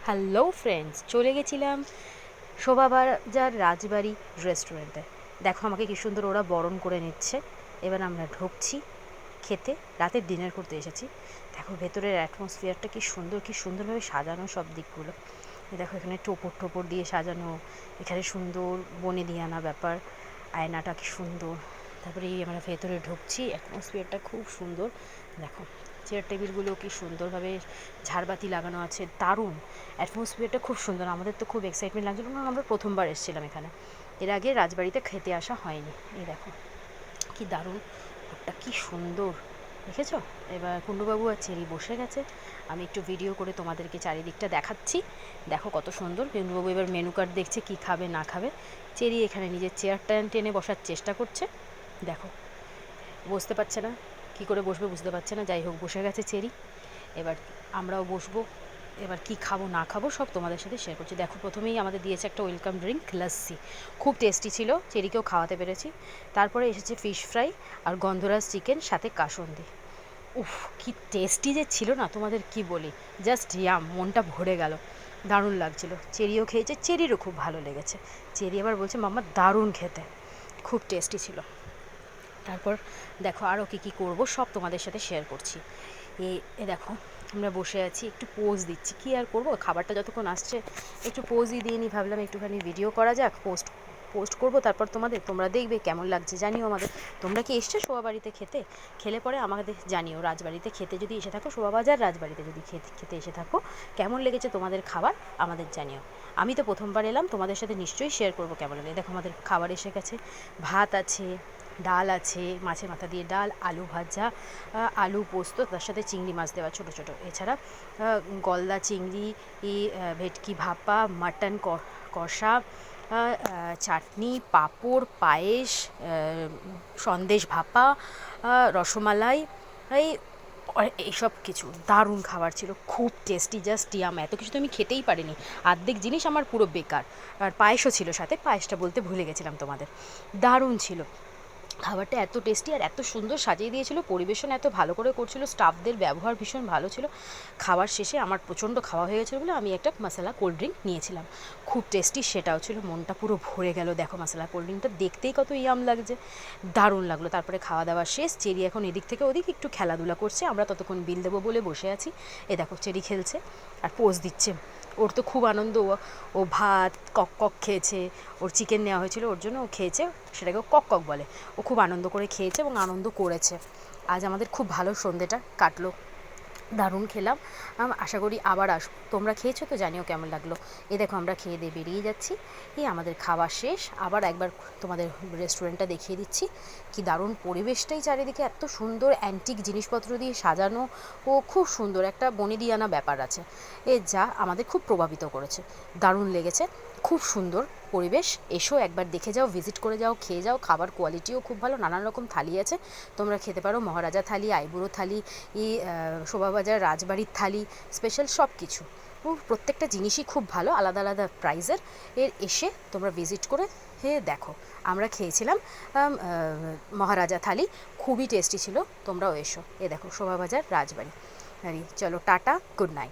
Hello friends, চলে গেছিলাম শোভাবাজার রাজবাড়ি রেস্টুরেন্টে। দেখো আমাকে কি সুন্দর ওরা বরণ করে নিচ্ছে। এবার আমরা ঢুকছি খেতে, রাতের ডিনার করতে এসেছি। দেখো ভেতরের অ্যাটমসফিয়ারটা কি সুন্দর, কি সুন্দরভাবে সাজানো সব দিকগুলো। দেখো এখানে টোপর টোপর দিয়ে সাজানো, এখানে সুন্দর বনে দিয়ে আনা ব্যাপার, আয়নাটা কি সুন্দর। তারপরে এই আমরা ভেতরে ঢুকছি, অ্যাটমসফিয়ারটা খুব সুন্দর। দেখো চেয়ার টেবিলগুলো কি সুন্দরভাবে ঝাড়বাতি লাগানো আছে, দারুণ অ্যাটমসফিয়ারটা খুব সুন্দর। আমাদের তো খুব এক্সাইটমেন্ট লাগছিল, কারণ আমরা প্রথমবার এসেছিলাম এখানে, এর আগে রাজবাড়িতে খেতে আসা হয়নি। এই দেখো কি দারুণ, ওটা কি সুন্দর দেখেছো। এবার কুণ্ডুবাবু আর চেরি বসে গেছে, আমি একটু ভিডিও করে তোমাদেরকে চারিদিকটা দেখাচ্ছি। দেখো কত সুন্দর। কুণ্ডুবাবু এবার মেনু কার্ড দেখছে কি খাবে না খাবে। চেরি এখানে নিজের চেয়ারটা টেনে বসার চেষ্টা করছে। দেখো বসতে পারছে না, কি করে বসবে বুঝতে পারছে না। যাই হোক বসে গেছে চেরি, এবার আমরাও বসবো। এবার কি খাবো না খাবো সব তোমাদের সাথে শেয়ার করছি। দেখো প্রথমেই আমাদের দিয়েছে একটা ওয়েলকাম ড্রিঙ্ক লস্যি, খুব টেস্টি ছিল, চেরিকেও খাওয়াতে পেরেছি। তারপরে এসেছে ফিশ ফ্রাই আর গন্ধরাজ চিকেন, সাথে কাসুন্দি। উফ কি টেস্টি যে ছিল না, তোমাদের কি বলি, জাস্ট ইয়াম, মনটা ভরে গেল, দারুণ লাগছিল। চেরিও খেয়েছে, চেরিরও খুব ভালো লেগেছে। চেরি আবার বলছে মাম্মা দারুণ খেতে, খুব টেস্টি ছিল। তারপর দেখো আরও কী কী করবো সব তোমাদের সাথে শেয়ার করছি। এ দেখো আমরা বসে আছি, একটু পোজ দিচ্ছি, কী আর করবো, খাবারটা যতক্ষণ আসছে একটু পোজই দিয়ে নিই। ভাবলাম একটুখানি ভিডিও করা যাক, পোস্ট করবো, তারপর তোমরা দেখবে কেমন লাগছে জানিও আমাদের। তোমরা কি এসছো শোভাবাড়িতে খেতে? খেলে পরে আমাদের জানিও। রাজবাড়িতে খেতে যদি এসে থাকো, শোভাবাজার রাজবাড়িতে যদি খেতে এসে থাকো, কেমন লেগেছে তোমাদের খাবার আমাদের জানিও। আমি তো প্রথমবার এলাম, তোমাদের সাথে নিশ্চয়ই শেয়ার করবো কেমন লাগে। দেখো আমাদের খাবার এসে গেছে, ভাত আছে, ডাল আছে, মাছের মাথা দিয়ে ডাল, আলু ভাজা, আলু পোস্ত, তার সাথে চিংড়ি মাছ দেওয়া ছোটো ছোটো, এছাড়া গলদা চিংড়ি, ভেটকি ভাপা, মাটন কষা, চাটনি, পাঁপড়, পায়েস, সন্দেশ ভাপা, রসমালাই, এই এইসব কিছু দারুণ খাবার ছিল, খুব টেস্টি, জাস্ট ইয়াম। এত কিছু তো আমি খেতেই পারিনি, অর্ধেক জিনিস আমার পুরো বেকার। আর পায়েসও ছিল সাথে, পায়েসটা বলতে ভুলে গেছিলাম তোমাদের, দারুণ ছিল খাবারটা, এত টেস্টি আর এত সুন্দর সাজিয়ে দিয়েছিল, পরিবেশন এত ভালো করে করছিল, স্টাফদের ব্যবহার ভীষণ ভালো ছিল। খাবার শেষে আমার প্রচণ্ড খাওয়া হয়ে গেছিলো বলে আমি একটা মশলা কোল্ড ড্রিঙ্ক নিয়েছিলাম, খুব টেস্টি সেটাও ছিল, মনটা পুরো ভরে গেল। দেখো মশলা কোল্ড ড্রিঙ্কটা দেখতেই কত ইয়াম লাগছে, দারুণ লাগলো। তারপরে খাওয়া দাওয়া শেষ, চেরি এখন এদিক থেকে ওদিক একটু খেলাধুলা করছে, আমরা ততক্ষণ বিল দেবো বলে বসে আছি। এ দেখো চেরি খেলছে আর পোজ দিচ্ছে, ওর তো খুব আনন্দ। ও ভাত কক কক খেয়েছে, ওর চিকেন নেওয়া হয়েছিল ওর জন্য, ও খেয়েছে, সেটাকে কক কক বলে। ও খুব আনন্দ করে খেয়েছে এবং আনন্দ করেছে। আজ আমাদের খুব ভালো সন্ধ্যেটা কাটলো, দারুণ খেলাম। আশা করি আবার আসবো। তোমরা খেয়েছো তো জানিও কেমন লাগলো। এই দেখো আমরা খেয়ে দিয়ে বেরিয়ে যাচ্ছি, এই আমাদের খাওয়া শেষ। আবার একবার তোমাদের রেস্টুরেন্টটা দেখিয়ে দিচ্ছি, কি দারুণ পরিবেশটাই চারিদিকে, এত সুন্দর অ্যান্টিক জিনিসপত্র দিয়ে সাজানো, ও খুব সুন্দর একটা বনেদিয়ানা ব্যাপার আছে, যা আমাদের খুব প্রভাবিত করেছে, দারুণ লেগেছে, খুব সুন্দর পরিবেশ। এসো একবার দেখে যাও, ভিজিট করে যাও, খেয়ে যাও। খাবার কোয়ালিটিও খুব ভালো, নানান রকম থালি আছে, তোমরা খেতে পারো। মহারাজা থালি, আইবুড়ো থালি, শোভাবাজার রাজবাড়ির থালি, স্পেশাল সব কিছু, প্রত্যেকটা জিনিসই খুব ভালো, আলাদা আলাদা প্রাইজের। এসে তোমরা ভিজিট করে দেখো। আমরা খেয়েছিলাম মহারাজা থালি, খুবই টেস্টি ছিল, তোমরাও এসো। দেখো শোভাবাজার রাজবাড়ি। চলো টাটা, গুড নাইট।